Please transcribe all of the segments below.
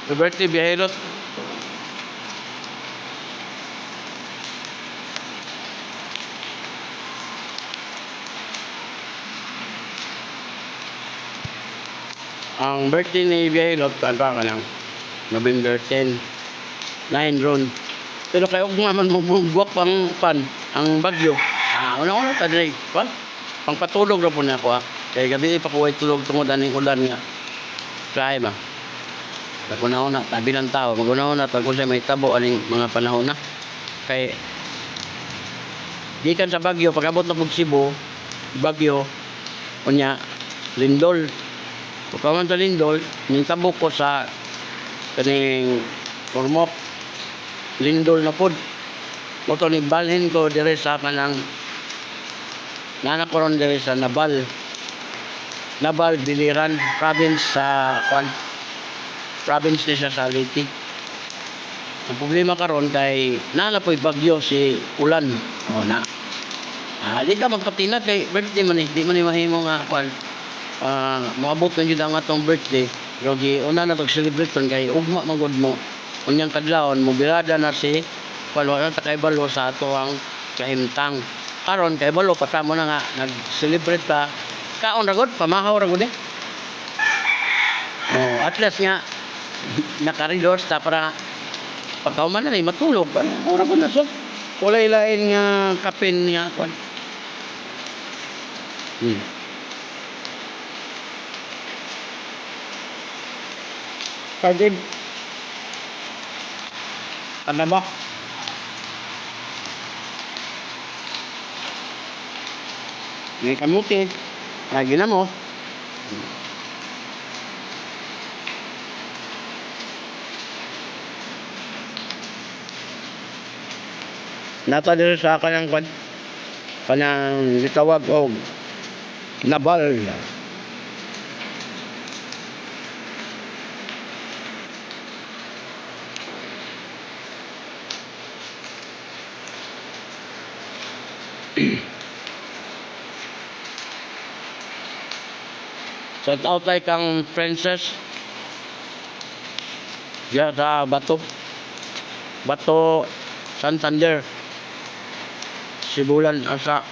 Liberty Biyahilot. Ang birthday ni Biyahilot, ano pa ka lang? November 10. 9 ron. Pero kayo kung naman buwak pang pan, ang bagyo. Una-una ta dre. Pang patulog na po na ako. Kaya gabi pa ko ay tulog tungod aning ulan nga. Try ba? Pag-una-una, tabi ng tao. Mag-una-una, pag siya may tabo aning mga panahon na. Kay gikan sa bagyo, pag abot na pag Cebu, bagyo, kunya, lindol. Pagkaman sa lindol, yung tabo ko sa kaning Ormoc, lindol na pod. Moto ni balhin ko dire sa kanang nanakoron dire sa Nabal Biliran province sa province ni sa Leyte. Ang problema karon kay nanapoy bagyo si ulan. Di ka magpatinat kay birthday man di man mahimo nga moabot man jud ang atong birthday. Pero una na tag-celebrate kay ugma magod mo. Unyang kadlawon mo birada na si wala ta kay balo sa ato ang kahimtang. Karon kay balo patamo na nga nag-celebrate pa. Kaon ra gud pamahaw ra gud at least nga nakarilos ta para pagkauman na matulog. Ora gud na so. Walay lain nga kapin nga kwan. Kagib. Ano mo? May kamuti. Lagi na mo. Nata dito sa kanang gitawag og Nabal. Shout out kay kang Princess diya sa Bato Santander Sibulan asa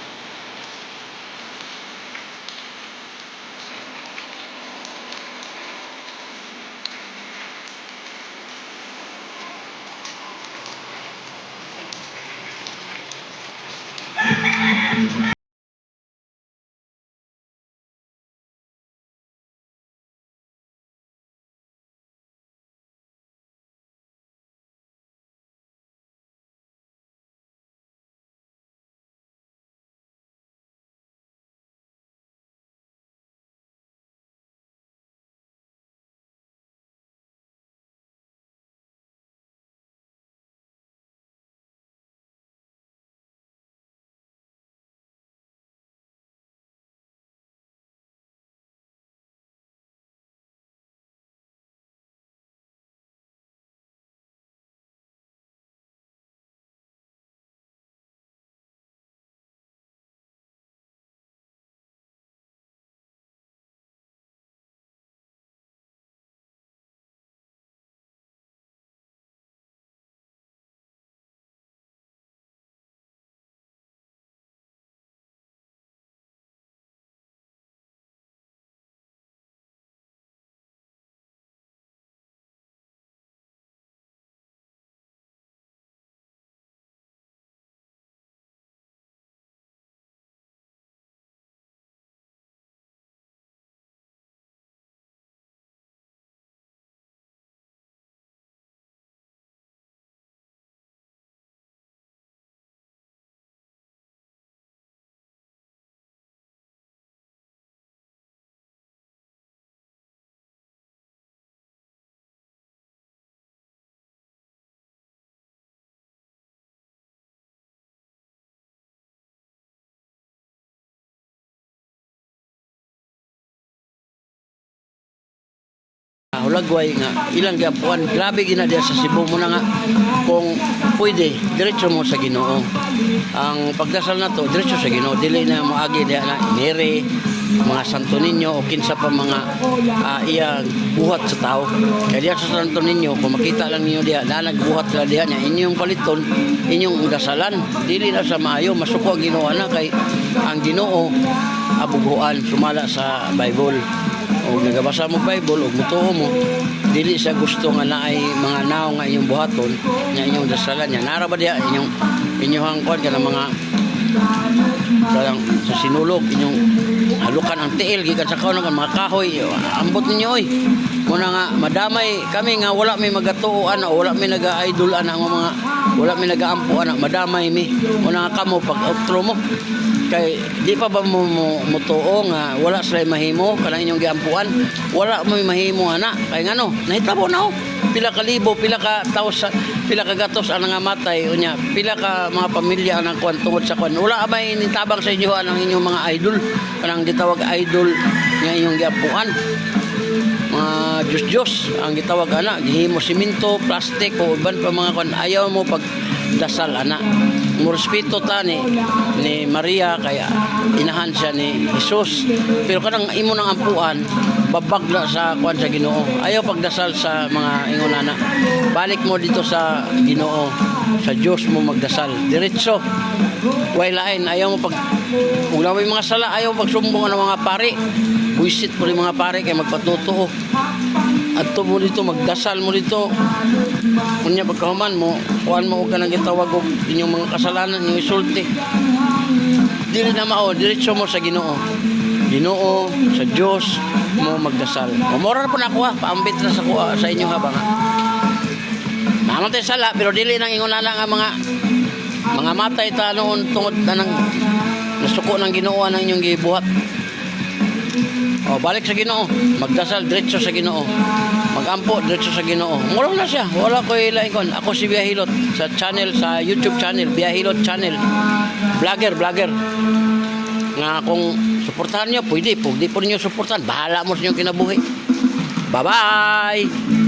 hulagway nga ilang gapuan grabe gina diya sa Cebu mo na nga kung pwede diretso mo sa Ginoo ang pagdasal na to diretso sa Ginoo dili na moagi diya na Mary mga Santo Niño o kinsa pa mga iya buhat sa tao. Kaya diya sa Santo Niño, kung makita lang ninyo diya, na nagbuhat sila diya niya, inyong paliton, inyong dasalan. Dili na sa maayo, masuko ang Ginoo na kay ang Ginoo abuguan sumala sa Bible. O nagabasa mo Bible o mutuo mo, dili siya gusto nga naay mga naw nga inyong buhaton, nya inyong dasalan niya. Nara ba diya inyong kuan kana mga sa sinulog inyong halukan ang tiil gikan sa kaon mga kahoy, ambot ninyo oy. Muna nga madamay kami nga wala may magatuoan o wala may naga-idol ana nga mga wala may nagaampo ana, madamay mi. Muna nga kamo pag outro mo kay di pa ba mo mutuo nga wala sila mahimo kanang inyong giampuan, wala mo mahimo ana kay ngano nahitabo na pila ka libo, pila ka taos, pila ka gatos ang nga matay unya, pila ka mga pamilya ang kuan tungod sa kuan, wala may nitabang sa inyo ang inyong mga idol kanang gitawag idol nga inyong giampuan, mga Diyos ang gitawag ana, gihimo simento, plastic o uban pa mga kuan, ayaw mo pag dasal ana. Mo respeto ta ni Maria kaya inahan siya ni Jesus, pero kanang imo nang ampuan babagla sa kuan sa Ginoo. Ayaw pagdasal sa mga ingon ana, balik mo dito sa Ginoo, sa Dios mo magdasal diretso, way lain. Ayaw mo pag ug may mga sala, ayaw pagsumbong ng mga pari, buisit po mga pari kay magpatutuo adto mo dito, magdasal mo dito unya pagkahuman mo kuan mo og kanang gitawag og inyong mga kasalanan inyong isulti, dili na mao, diretso mo sa Ginoo, Ginoo sa Dios mo magdasal. Mora po na ako paambit na sa kuha sa inyo habang naman tayo sala, pero dili nang ingon na nga mga matay ta noon tungod na nasuko ng Ginoo ang inyong gibuhat. O balik sa Ginoo, magdasal diretso sa Ginoo, magampo diretso sa Ginoo. Mura na siya, wala ko ilaingon. Ako si Biyahilot sa channel, sa YouTube channel, Biyahilot channel, vlogger nga kung suportahan nyo, pwede po niyo suportahan, bahala mo sa inyong kinabuhi. Bye bye.